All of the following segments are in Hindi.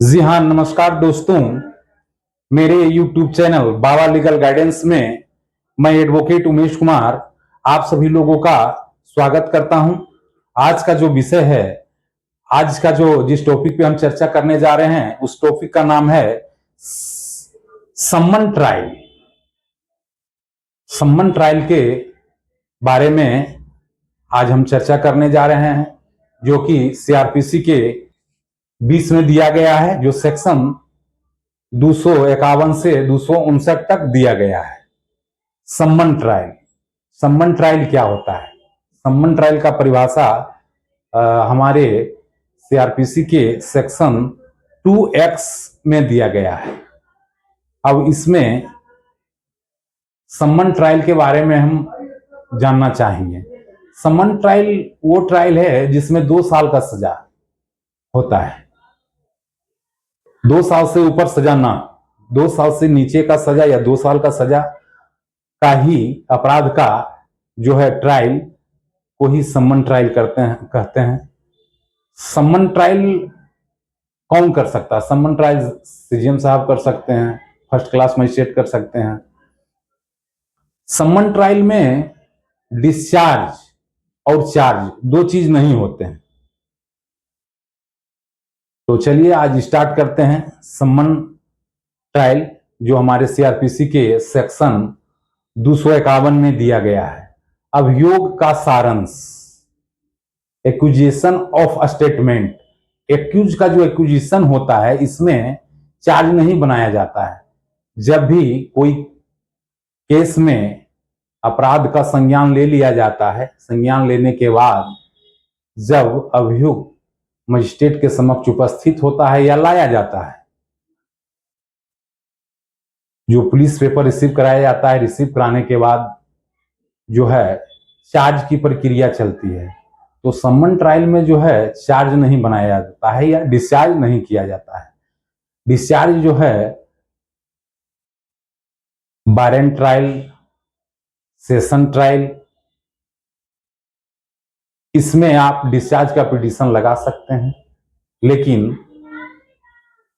जी हाँ, नमस्कार दोस्तों। मेरे YouTube चैनल बाबा लीगल गाइडेंस में मैं एडवोकेट उमेश कुमार आप सभी लोगों का स्वागत करता हूं। आज का जो विषय है, आज का जो जिस टॉपिक पे हम चर्चा करने जा रहे हैं, उस टॉपिक का नाम है सम्मन ट्रायल। सम्मन ट्रायल के बारे में आज हम चर्चा करने जा रहे हैं, जो कि सीआरपीसी के 20 में दिया गया है, जो सेक्शन 251 से 259 तक दिया गया है। सम्मन ट्रायल, सम्मन ट्रायल क्या होता है? सम्मन ट्रायल का परिभाषा हमारे सीआरपीसी के सेक्शन 2X में दिया गया है। अब इसमें सम्मन ट्रायल के बारे में हम जानना चाहेंगे। सम्मन ट्रायल वो ट्रायल है जिसमें 2 साल का सजा होता है। 2 साल से ऊपर सजा ना, 2 साल से नीचे का सजा या 2 साल का सजा का ही अपराध का जो है ट्रायल को ही सम्मन ट्रायल कहते हैं। सम्मन ट्रायल कौन कर सकता है? सम्मन ट्रायल सीजीएम साहब कर सकते हैं, फर्स्ट क्लास मजिस्ट्रेट कर सकते हैं। सम्मन ट्रायल में डिस्चार्ज और चार्ज दो चीज नहीं होते हैं। तो चलिए आज स्टार्ट करते हैं। सम्मन ट्रायल जो हमारे सीआरपीसी के सेक्शन 251 में दिया गया है। अभियोग का सारांश, एक्यूजेशन ऑफ स्टेटमेंट। एक्यूज का जो एक्यूजिशन होता है, इसमें चार्ज नहीं बनाया जाता है। जब भी कोई केस में अपराध का संज्ञान ले लिया जाता है, संज्ञान लेने के बाद जब अभियुक्त मजिस्ट्रेट के समक्ष उपस्थित होता है या लाया जाता है, जो पुलिस पेपर रिसीव कराया जाता है, रिसीव कराने के बाद जो है चार्ज की प्रक्रिया चलती है। तो सम्मन ट्रायल में जो है चार्ज नहीं बनाया जाता है या डिस्चार्ज नहीं किया जाता है। डिस्चार्ज जो है वारंट ट्रायल, सेशन ट्रायल, इसमें आप डिस्चार्ज का पिटीशन लगा सकते हैं। लेकिन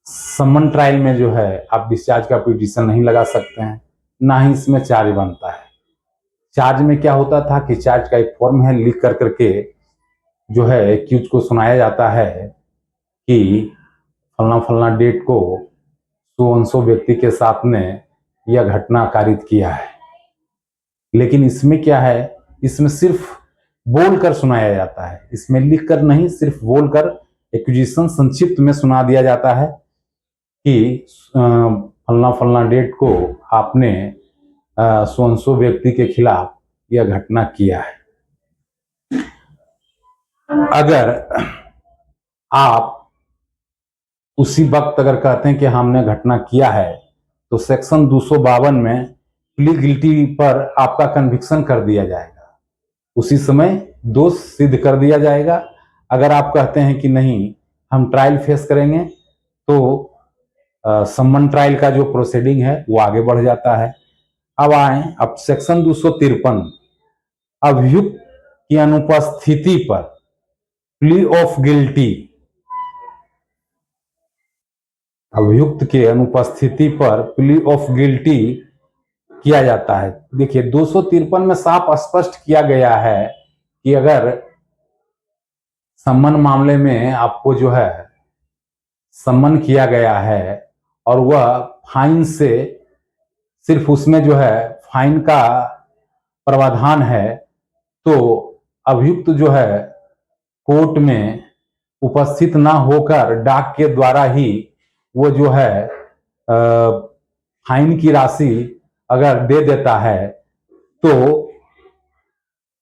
सम्मन ट्रायल में जो है आप डिस्चार्ज का पिटीशन नहीं लगा सकते हैं, ना ही इसमें चार्ज बनता है। चार्ज में क्या होता था कि चार्ज का एक फॉर्म है, लिख कर करके जो है एक्यूज को सुनाया जाता है कि फलना फलना डेट को सो व्यक्ति के साथ में यह घटना कारित किया है। लेकिन इसमें क्या है, इसमें सिर्फ बोलकर सुनाया जाता है, इसमें लिखकर नहीं, सिर्फ बोलकर एक्यूजिशन संक्षिप्त में सुना दिया जाता है कि फलना फलना डेट को आपने सो व्यक्ति के खिलाफ यह घटना किया है। अगर आप उसी वक्त अगर कहते हैं कि हमने घटना किया है, तो सेक्शन 252 में प्ली गिल्टी पर आपका कन्विक्शन कर दिया जाएगा, उसी समय दोष सिद्ध कर दिया जाएगा। अगर आप कहते हैं कि नहीं हम ट्रायल फेस करेंगे, तो सम्मन ट्रायल का जो प्रोसीडिंग है वो आगे बढ़ जाता है। अब आए अब सेक्शन 253, अभियुक्त की अनुपस्थिति पर प्ली ऑफ गिल्टी, अभियुक्त के अनुपस्थिति पर प्ली ऑफ गिल्टी किया जाता है। देखिए 253 में साफ स्पष्ट किया गया है कि अगर सम्मन मामले में आपको जो है सम्मन किया गया है और वह फाइन से, सिर्फ उसमें जो है फाइन का प्रावधान है, तो अभियुक्त जो है कोर्ट में उपस्थित ना होकर डाक के द्वारा ही वो जो है फाइन की राशि अगर दे देता है, तो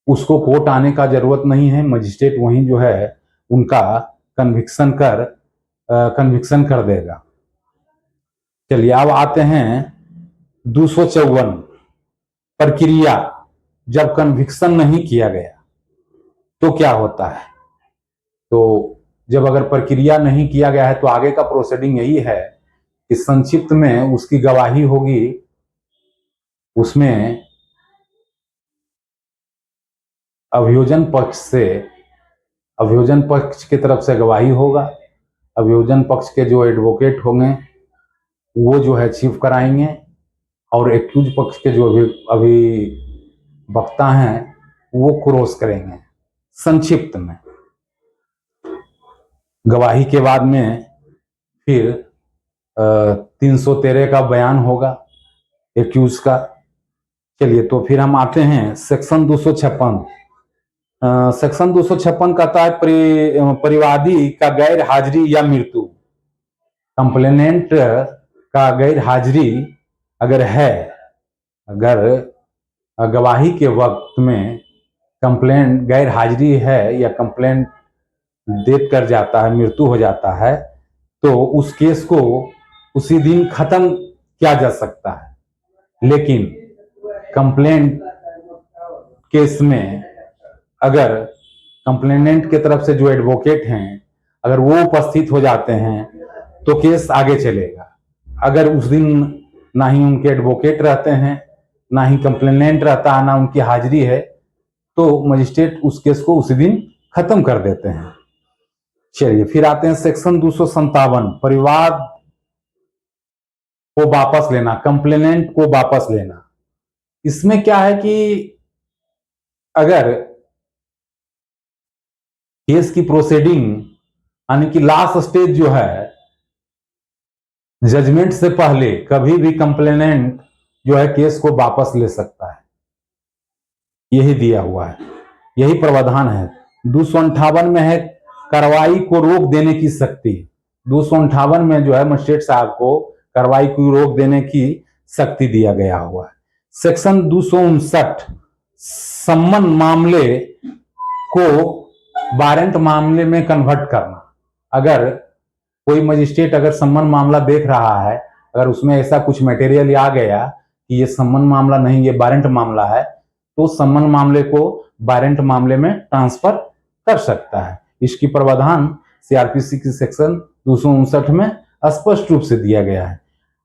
उसको कोर्ट आने का जरूरत नहीं है। मजिस्ट्रेट वहीं जो है उनका कन्विक्शन कर देगा। चलिए अब आते हैं 254, प्रक्रिया। जब कन्विक्शन नहीं किया गया तो क्या होता है? तो जब अगर प्रक्रिया नहीं किया गया है तो आगे का प्रोसीडिंग यही है कि संक्षिप्त में उसकी गवाही होगी, उसमें अभियोजन पक्ष की तरफ से गवाही होगा, अभियोजन पक्ष के जो एडवोकेट होंगे वो जो है चीफ कराएंगे, और एक्यूज पक्ष के जो अभी वक्ता हैं वो क्रॉस करेंगे। संक्षिप्त में गवाही के बाद में फिर 313 का बयान होगा एक्यूज का। चलिए, तो फिर हम आते हैं सेक्शन 256। सेक्शन 256 कहता है परिवादी का गैर हाजिरी या मृत्यु। कंप्लेनेंट का गैर हाजिरी अगर है, अगर गवाही के वक्त में कंप्लेंट गैर हाजिरी है या कंप्लेंट डेथ कर जाता है, मृत्यु हो जाता है, तो उस केस को उसी दिन खत्म किया जा सकता है। लेकिन कंप्लेंट केस में अगर कंप्लेनेंट के तरफ से जो एडवोकेट हैं अगर वो उपस्थित हो जाते हैं तो केस आगे चलेगा। अगर उस दिन ना ही उनके एडवोकेट रहते हैं, ना ही कंप्लेनेंट रहता है, ना उनकी हाजिरी है, तो मजिस्ट्रेट उस केस को उसी दिन खत्म कर देते हैं। चलिए, फिर आते हैं सेक्शन 257, परिवाद को वापस लेना, कंप्लेनेंट को वापस लेना। इसमें क्या है कि अगर केस की प्रोसीडिंग यानी कि लास्ट स्टेज जो है, जजमेंट से पहले कभी भी कंप्लेनेंट जो है केस को वापस ले सकता है, यही दिया हुआ है, यही प्रावधान है। 258 में है कार्रवाई को रोक देने की शक्ति। 258 में जो है मजिस्ट्रेट साहब को कार्रवाई को रोक देने की शक्ति दिया गया हुआ है। सेक्शन 259 सम्मन मामले को वारंट मामले में कन्वर्ट करना। अगर कोई मजिस्ट्रेट अगर सम्मन मामला देख रहा है, अगर उसमें ऐसा कुछ मटेरियल आ गया कि ये सम्मन मामला नहीं, ये वारंट मामला है, तो सम्मन मामले को वारंट मामले में ट्रांसफर कर सकता है। इसकी प्रावधान सीआरपीसी की सेक्शन 259 में स्पष्ट रूप से दिया गया है।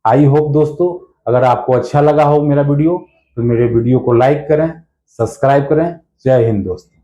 आई होप दोस्तों, अगर आपको अच्छा लगा हो मेरा वीडियो तो मेरे वीडियो को लाइक करें, सब्सक्राइब करें। जय हिंद दोस्तों।